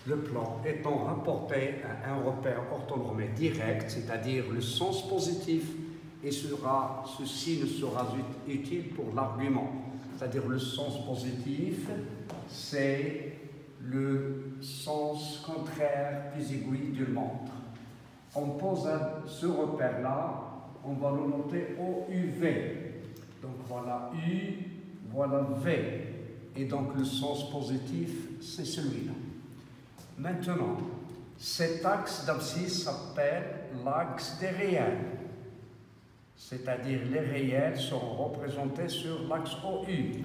le plan étant rapporté à un repère orthonormé direct, c'est-à-dire le sens positif, et ceci ne sera utile pour l'argument. C'est-à-dire le sens positif, c'est le sens contraire plus aigu d'une montre. On pose ce repère-là, on va le noter OUV. Donc voilà U, voilà V. Et donc le sens positif, c'est celui-là. Maintenant, cet axe d'abscisse s'appelle l'axe des réels. C'est-à-dire les réels seront représentés sur l'axe OU.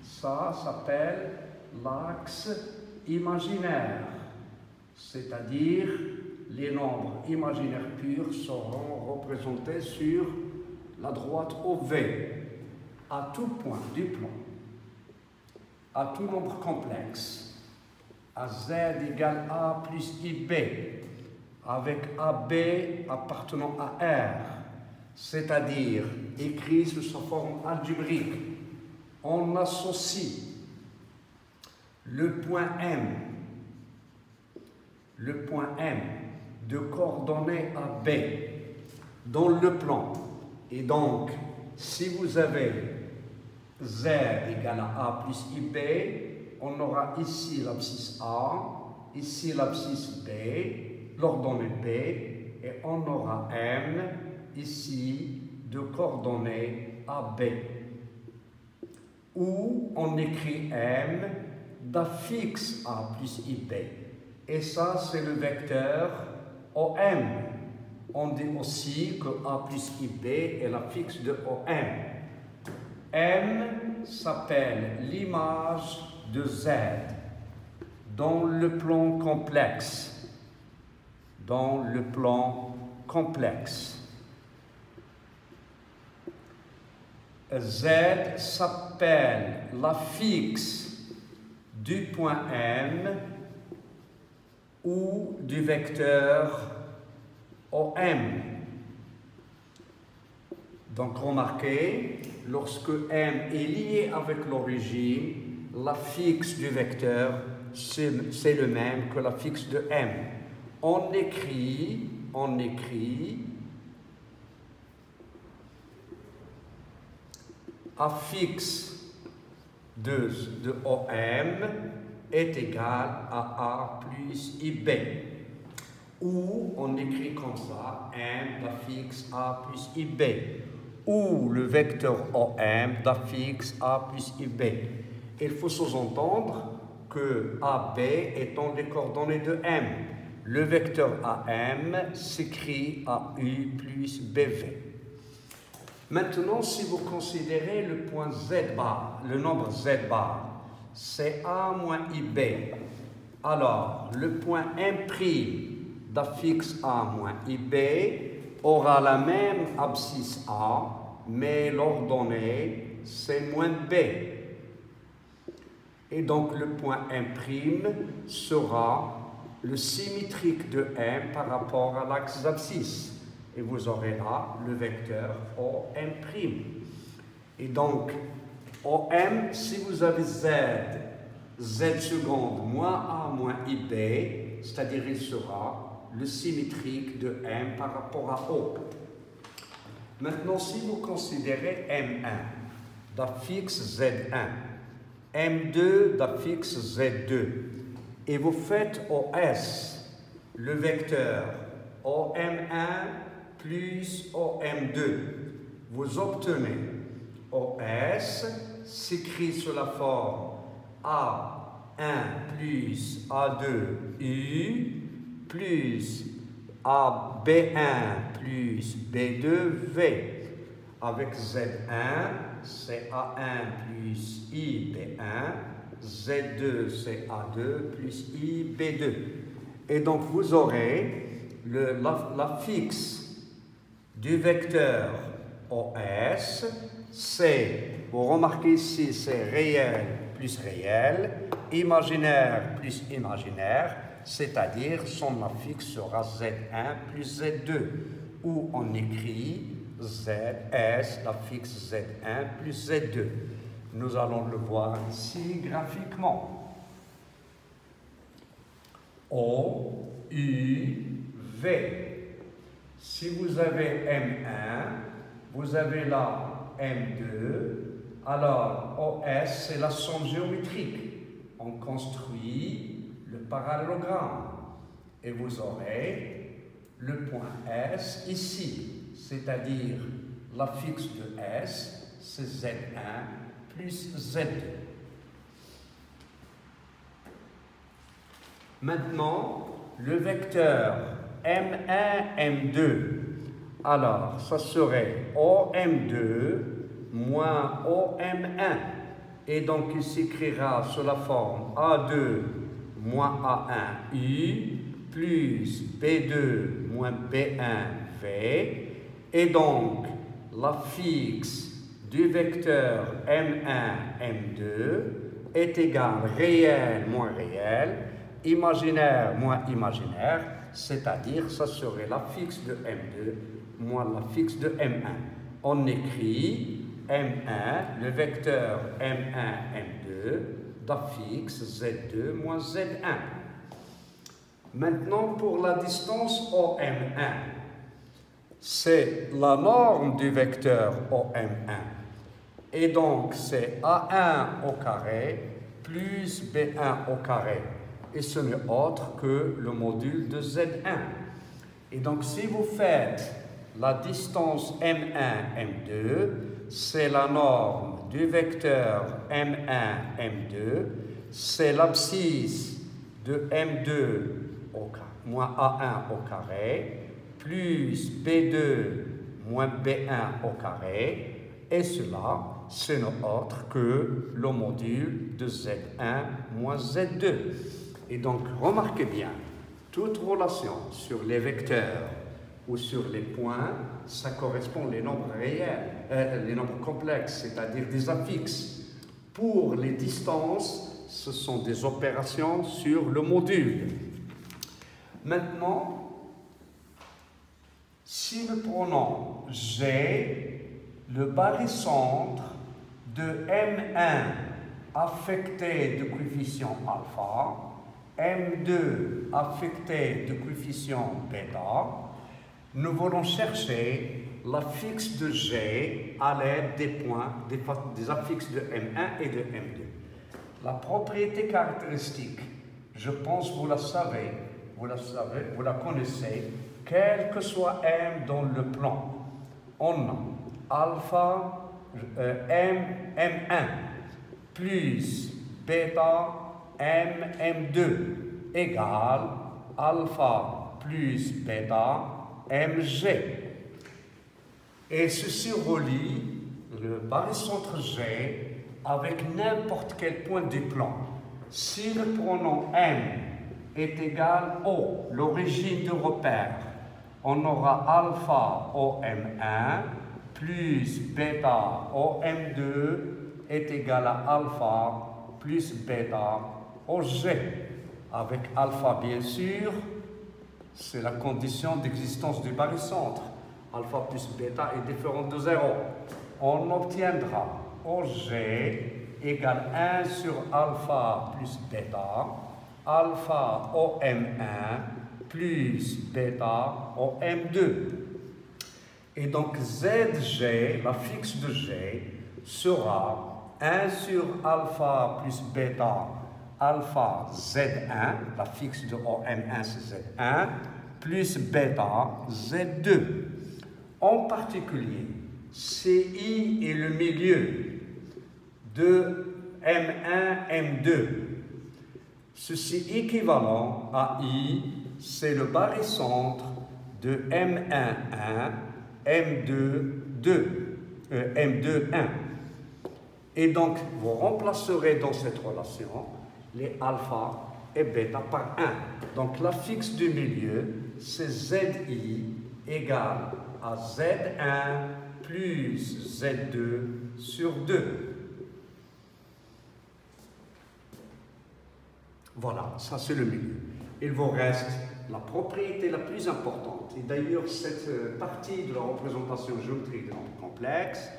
Ça s'appelle l'axe imaginaire. C'est-à-dire les nombres imaginaires purs seront représentés sur la droite OV, à tout point du plan, à tout nombre complexe, à Z égale A plus IB, avec AB appartenant à R, c'est-à-dire écrit sous sa forme algébrique. On associe le point M de coordonnées AB dans le plan. Et donc, si vous avez Z égale à A plus IB, on aura ici l'abscisse A, ici l'abscisse B, l'ordonnée B, et on aura M ici de coordonnées AB. Ou on écrit M d'affixe A plus IB. Et ça, c'est le vecteur OM. On dit aussi que A plus IB est l'affixe de OM. M s'appelle l'image de Z dans le plan complexe. Dans le plan complexe. Z s'appelle l'affixe du point M ou du vecteur OM. Donc remarquez, lorsque M est lié avec l'origine, l'affixe du vecteur, c'est le même que l'affixe de M. On écrit affixe de OM est égal à A plus IB. Ou on écrit comme ça, M d'affixe A plus IB. Ou le vecteur OM d'affixe A plus IB. Il faut sous-entendre que AB étant les coordonnées de M. Le vecteur AM s'écrit AU plus BV. Maintenant, si vous considérez le point Z bar, le nombre Z bar, c'est A moins IB. Alors, le point M' d'affixe A moins IB aura la même abscisse A, mais l'ordonnée, c'est moins B. Et donc, le point M' sera le symétrique de M par rapport à l'axe d'abscisse. Et vous aurez là le vecteur OM'. Et donc, OM, si vous avez Z seconde moins A moins IB, c'est-à-dire il sera le symétrique de M par rapport à O. Maintenant, si vous considérez M1 d'affixe Z1, M2 d'affixe Z2, et vous faites OS, le vecteur OM1 plus OM2, vous obtenez OS s'écrit sous la forme A1 plus A2U plus AB1 plus B2V. Avec Z1, c'est A1 plus IB1, Z2 c'est A2 plus IB2. Et donc vous aurez l'affixe du vecteur OS, c'est, vous remarquez ici, c'est réel plus réel, imaginaire plus imaginaire, c'est-à-dire son affixe sera Z1 plus Z2, où on écrit ZS, l'affixe Z1 plus Z2. Nous allons le voir ici graphiquement. O, U, V. Si vous avez M1, vous avez là M2, alors OS, c'est la somme géométrique. On construit le parallélogramme et vous aurez le point S ici, c'est-à-dire l'affixe de S, c'est Z1 plus Z2. Maintenant, le vecteur M1, M2, alors ça serait OM2 moins OM1. Et donc il s'écrira sous la forme A2 moins A1U plus B2 moins B1V. Et donc l'affixe du vecteur M1, M2 est égal réel moins réel, imaginaire moins imaginaire, c'est-à-dire ça serait l'affixe de M2 moins l'affixe de M1. On écrit M1, le vecteur M1, M2, d'affixe Z2 moins Z1. Maintenant, pour la distance OM1, c'est la norme du vecteur OM1. Et donc, c'est A1 au carré plus B1 au carré. Et ce n'est autre que le module de Z1. Et donc, si vous faites la distance M1, M2, c'est la norme du vecteur M1, M2, c'est l'abscisse de M2 moins A1 au carré, plus B2 moins B1 au carré, et cela, ce n'est autre que le module de Z1 moins Z2. Et donc, remarquez bien, toute relation sur les vecteurs ou sur les points, ça correspond aux nombres réels, les nombres complexes, c'est-à-dire des affixes. Pour les distances, ce sont des opérations sur le module. Maintenant, si nous prenons G, le barycentre de M1 affecté de coefficient alpha, M2 affecté de coefficient bêta, nous voulons chercher l'affixe de G à l'aide des points, des affixes de M1 et de M2. La propriété caractéristique, je pense que vous la savez, vous la connaissez, quel que soit M dans le plan, on a alpha M1 plus bêta M2 égale alpha plus bêta Mg. Et ceci relie le barycentre G avec n'importe quel point du plan. Si le pronom M est égal au, l'origine du repère, on aura alpha OM1 plus bêta OM2 est égal à alpha plus bêta OG. Avec alpha, bien sûr, c'est la condition d'existence du barycentre. Alpha plus bêta est différent de 0. On obtiendra OG égale 1 sur alpha plus bêta, alpha OM1 plus bêta OM2. Et donc ZG, l'affixe de G, sera 1 sur alpha plus bêta, alpha Z1, l'affixe de OM1 c'est Z1, plus bêta Z2. En particulier, CI est le milieu de M1, M2. Ceci équivalent à I, c'est le barycentre de M11, M2, 1. Et donc, vous remplacerez dans cette relation les alpha et bêta par 1. Donc, l'affixe du milieu, c'est ZI égale à Z1 plus Z2 sur 2. Voilà, ça c'est le milieu. Il vous reste la propriété la plus importante. Et d'ailleurs, cette partie de la représentation géométrique de nombres complexes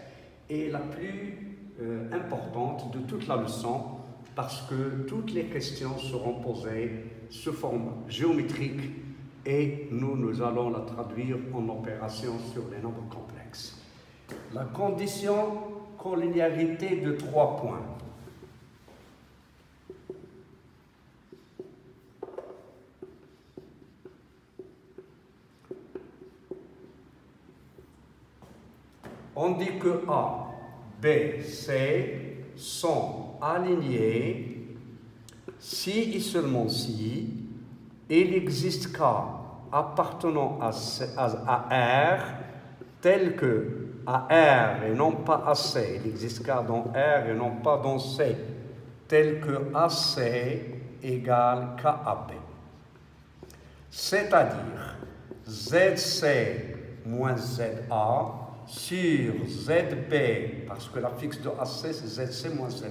est la plus importante de toute la leçon parce que toutes les questions seront posées sous forme géométrique et nous allons la traduire en opération sur les nombres complexes. La condition collinéarité de 3 points. On dit que A, B, C sont alignés si et seulement si il existe K appartenant à R tel que à R et non pas à C. Il existe K dans R et non pas dans C, tel que AC égale KAB. C'est-à-dire ZC moins ZA sur ZB, parce que la fixe de AC c'est ZC moins ZA.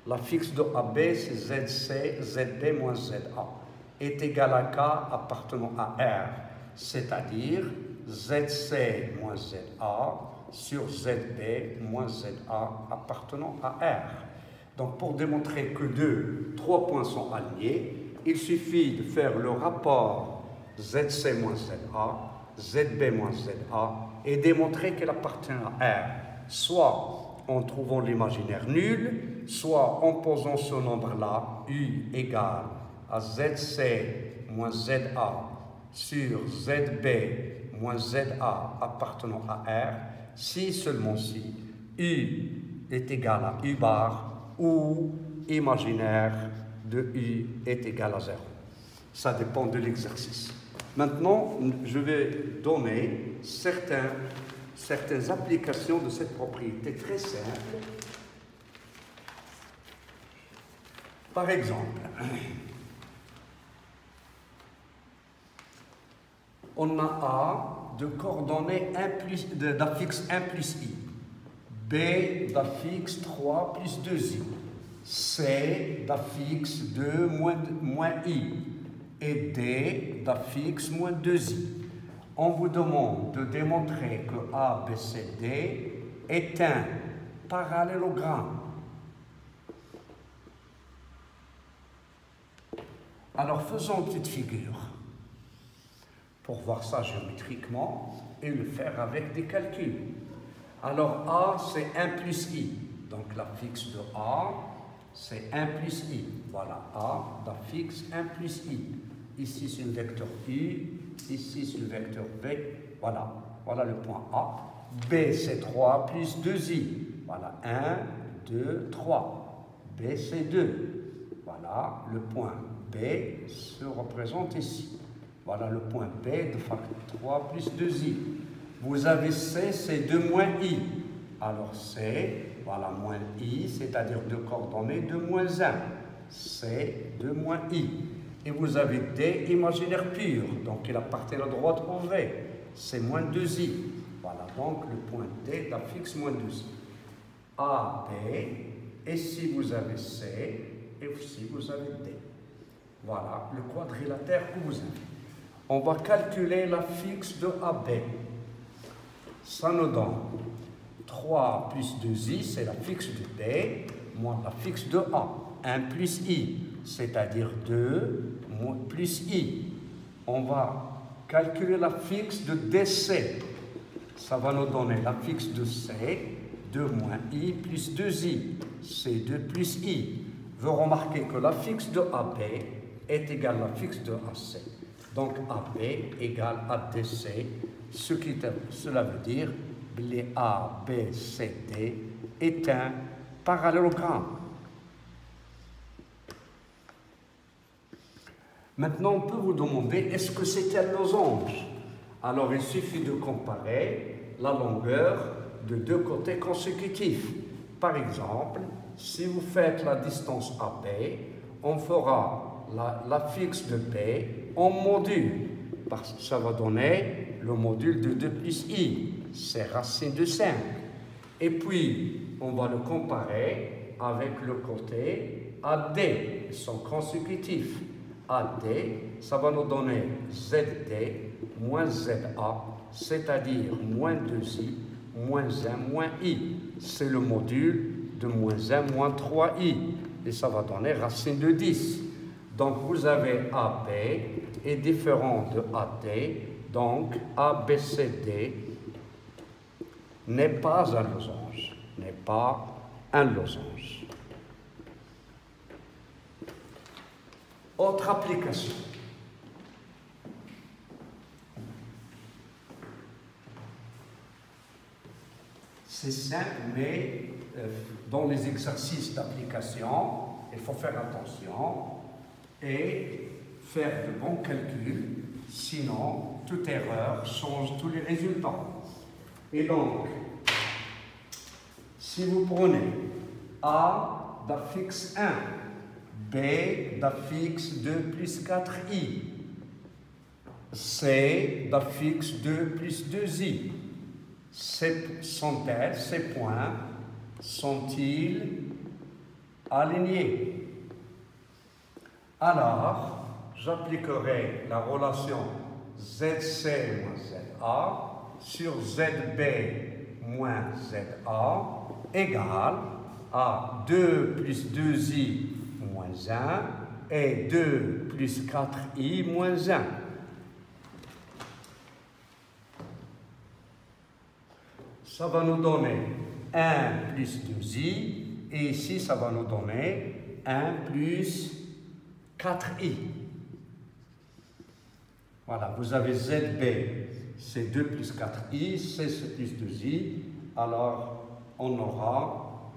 La fixe de AB c'est ZC, ZB moins ZA, est égal à K appartenant à R, c'est-à-dire ZC moins ZA sur ZB moins ZA appartenant à R. Donc pour démontrer que 3 points sont alignés, il suffit de faire le rapport ZC moins ZA, ZB moins ZA, et démontrer qu'elle appartient à R, soit en trouvant l'imaginaire nul, soit en posant ce nombre-là, U égale à ZC moins ZA sur ZB moins ZA appartenant à R, si seulement si U est égal à U bar ou imaginaire de U est égal à 0. Ça dépend de l'exercice. Maintenant, je vais donner certaines applications de cette propriété très simple. Par exemple, on a A de coordonnées d'affixe 1 plus I, B d'affixe 3 plus 2I, C d'affixe 2 moins I, et D d'affixe moins 2I. On vous demande de démontrer que A, B, C, D est un parallélogramme. Alors faisons une petite figure pour voir ça géométriquement et le faire avec des calculs. Alors A c'est 1 plus I, donc l'affixe de A c'est 1 plus I. Voilà, A d'affixe 1 plus I. Ici c'est le vecteur U, ici c'est le vecteur B. Voilà, voilà le point A. B c'est 3 plus 2I. Voilà, 1, 2, 3. B c'est 2. Voilà, le point B se représente ici. Voilà le point B de facteur 3 plus 2I. Vous avez C, c'est 2 moins I. Alors C, voilà, moins I, c'est-à-dire 2 coordonnées, 2 moins 1. C, 2 moins I. Et vous avez D imaginaire pur, donc il appartient à droite au V. C'est moins 2I. Voilà, donc le point D d'affixe moins 2I. A, B, et si vous avez C, et si vous avez D. Voilà le quadrilatère que vous avez. On va calculer la fixe de AB. Ça nous donne 3 plus 2i, c'est la fixe de D, moins la fixe de A. 1 plus I, c'est-à-dire 2 plus I. On va calculer la fixe de DC. Ça va nous donner la fixe de C, 2 moins I plus 2i. C'est 2 plus I. Vous remarquez que la fixe de AB est égale à la fixe de AC. Donc AB égale à DC, cela veut dire que les A, B, C, D est un parallélogramme. Maintenant, on peut vous demander, est-ce que c'est un losange? Alors, il suffit de comparer la longueur de 2 côtés consécutifs. Par exemple, si vous faites la distance AB, on fera la fixe de B en module, parce que ça va donner le module de 2 plus I, c'est racine de 5. Et puis, on va le comparer avec le côté AD, ils sont consécutifs. AD, ça va nous donner ZD moins ZA, c'est-à-dire moins 2I, moins 1, moins I. C'est le module de moins 1, moins 3I. et ça va donner racine de 10. Donc vous avez AB est différent de AD, donc ABCD n'est pas un losange, n'est pas un losange. Autre application. C'est simple, mais dans les exercices d'application, il faut faire attention et faire de bons calculs, sinon toute erreur change tous les résultats. Et donc, si vous prenez A d'affixe 1, B d'affixe 2 plus 4i, C d'affixe 2 plus 2i, ces points sont-ils alignés? Alors, j'appliquerai la relation ZC moins ZA sur ZB moins ZA égale à 2 plus 2i moins 1 et 2 plus 4i moins 1. Ça va nous donner 1 plus 2i, et ici, ça va nous donner 1 plus 4i. Voilà, vous avez ZB, c'est 2 plus 4i, C c'est plus 2i, alors on aura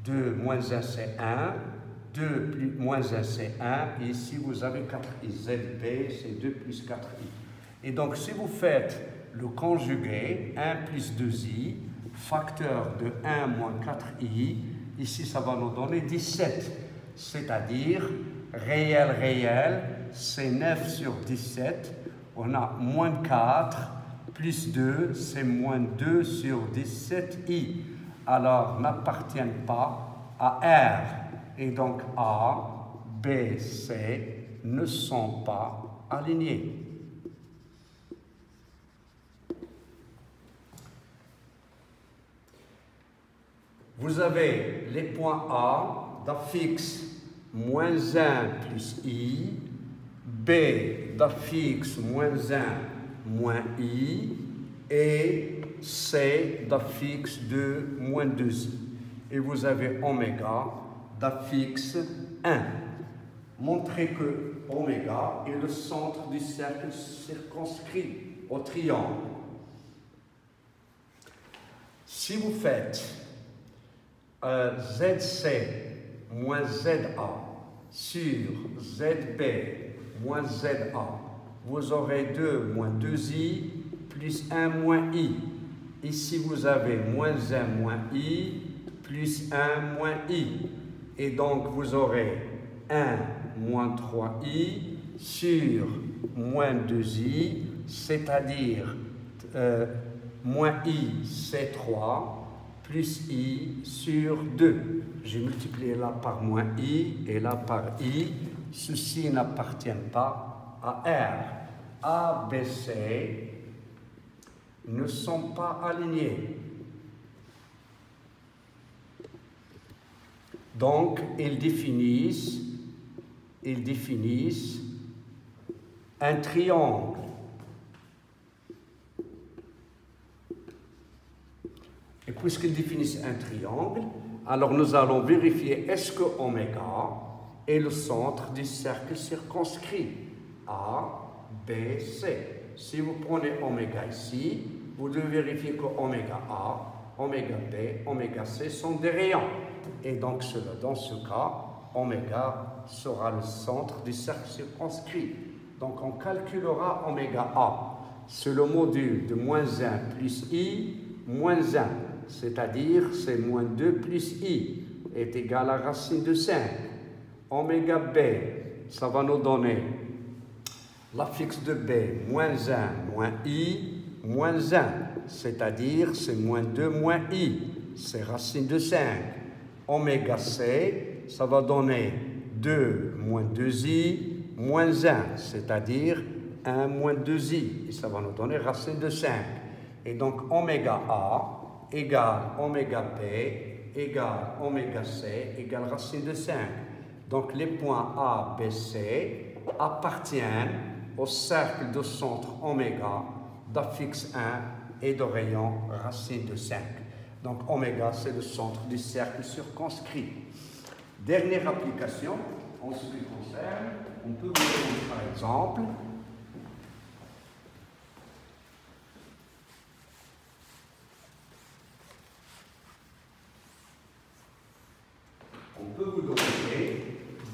2 moins 1 c'est 1, 2 plus, moins 1 c'est 1, et ici vous avez 4i, ZB c'est 2 plus 4i. Et donc si vous faites le conjugué, 1 plus 2i, facteur de 1 moins 4i, ici ça va nous donner 17, c'est-à-dire réel, c'est 9 sur 17, on a moins 4, plus 2, c'est moins 2 sur 17i, alors n'appartiennent pas à R, et donc A, B, C ne sont pas alignés. Vous avez les points A d'affixe moins 1 plus i, B d'affixe moins 1 moins i, et C d'affixe 2 moins 2i. Et vous avez oméga d'affixe 1. Montrez que oméga est le centre du cercle circonscrit au triangle. Si vous faites ZC moins ZA sur ZB moins ZA, vous aurez 2 moins 2i plus 1 moins i. Ici, vous avez moins 1 moins i plus 1 moins i. Et donc, vous aurez 1 moins 3i sur moins 2i, c'est-à-dire moins i, c'est 3, plus i sur 2. J'ai multiplié là par moins i et là par i. Ceci n'appartient pas à R. A, B, C ne sont pas alignés. Donc, ils définissent un triangle. Et puisqu'ils définissent un triangle, alors nous allons vérifier est-ce que oméga est le centre du cercle circonscrit A, B, C. Si vous prenez oméga ici, vous devez vérifier que oméga A, oméga B, oméga C sont des rayons. Et donc dans ce cas, oméga sera le centre du cercle circonscrit. Donc on calculera oméga A. C'est le module de moins 1 plus i moins 1. C'est-à-dire c'est moins 2 plus i est égal à racine de 5. Oméga B, ça va nous donner l'affixe de B, moins 1 moins i moins 1, c'est-à-dire c'est moins 2 moins i, c'est racine de 5. Oméga C, ça va donner 2 moins 2i moins 1, c'est-à-dire 1 moins 2i, et ça va nous donner racine de 5. Et donc oméga A égale oméga B égale oméga c égale racine de 5. Donc les points A, B, C appartiennent au cercle de centre oméga d'affixe 1 et de rayon racine de 5. Donc oméga, c'est le centre du cercle circonscrit. Dernière application, en ce qui concerne, on peut vous donner par exemple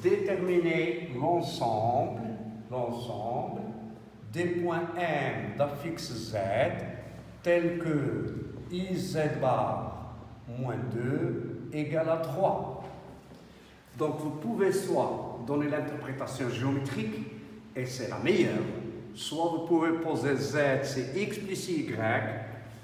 déterminer l'ensemble des points M d'affixe Z tels que IZ bar moins 2 égale à 3. Donc vous pouvez soit donner l'interprétation géométrique, et c'est la meilleure, soit vous pouvez poser Z, c'est X plus Y,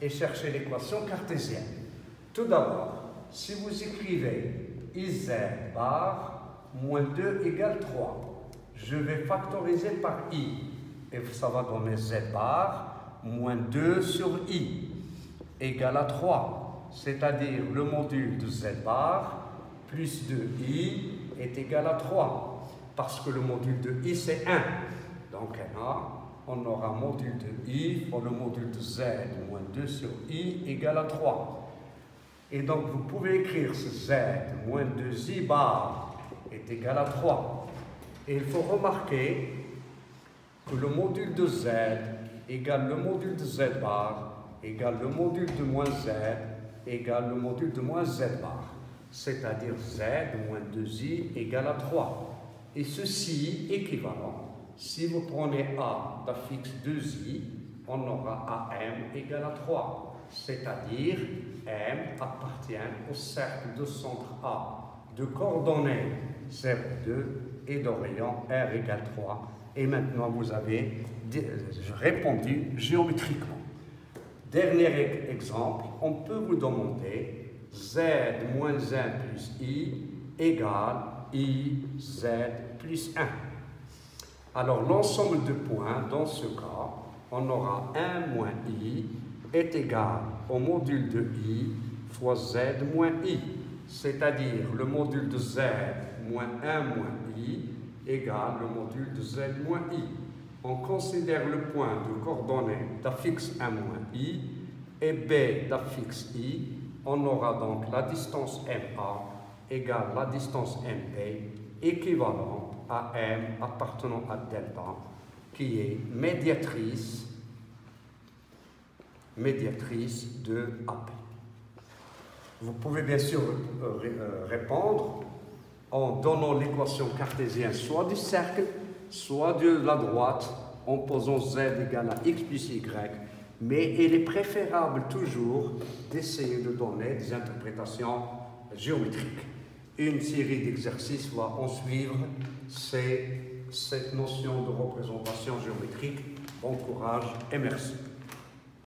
et chercher l'équation cartésienne. Tout d'abord, si vous écrivez IZ bar moins 2 égale 3, je vais factoriser par I, et ça va donner Z bar moins 2 sur I égale à 3, c'est-à-dire le module de Z bar plus de I est égal à 3, parce que le module de I c'est 1. Donc on aura module de I pour le module de Z moins 2 sur I égale à 3. Et donc vous pouvez écrire ce Z moins 2I bar est égal à 3. Et il faut remarquer que le module de Z égale le module de Z bar égale le module de moins Z égale le module de moins Z bar. C'est-à-dire Z moins 2I égale à 3. Et ceci équivalent. Si vous prenez A d'affixe 2I, on aura AM égale à 3. C'est-à-dire M appartient au cercle de centre A de coordonnées 0, 2 et de rayon R égale 3. Et maintenant, vous avez répondu géométriquement. Dernier exemple, on peut vous demander Z moins 1 plus I égale I, Z plus 1. Alors, l'ensemble de points, dans ce cas, on aura 1 moins I est égal au module de I fois Z moins I. C'est-à-dire le module de Z moins 1 moins I égale le module de Z moins I. On considère le point de coordonnées d'affixe 1 moins I et B d'affixe I. On aura donc la distance MA égale la distance MP équivalente à M appartenant à delta qui est médiatrice de AP. Vous pouvez bien sûr répondre en donnant l'équation cartésienne soit du cercle, soit de la droite, en posant Z égale à X plus Y, mais il est préférable toujours d'essayer de donner des interprétations géométriques. Une série d'exercices va en suivre, c'est cette notion de représentation géométrique. Bon courage et merci.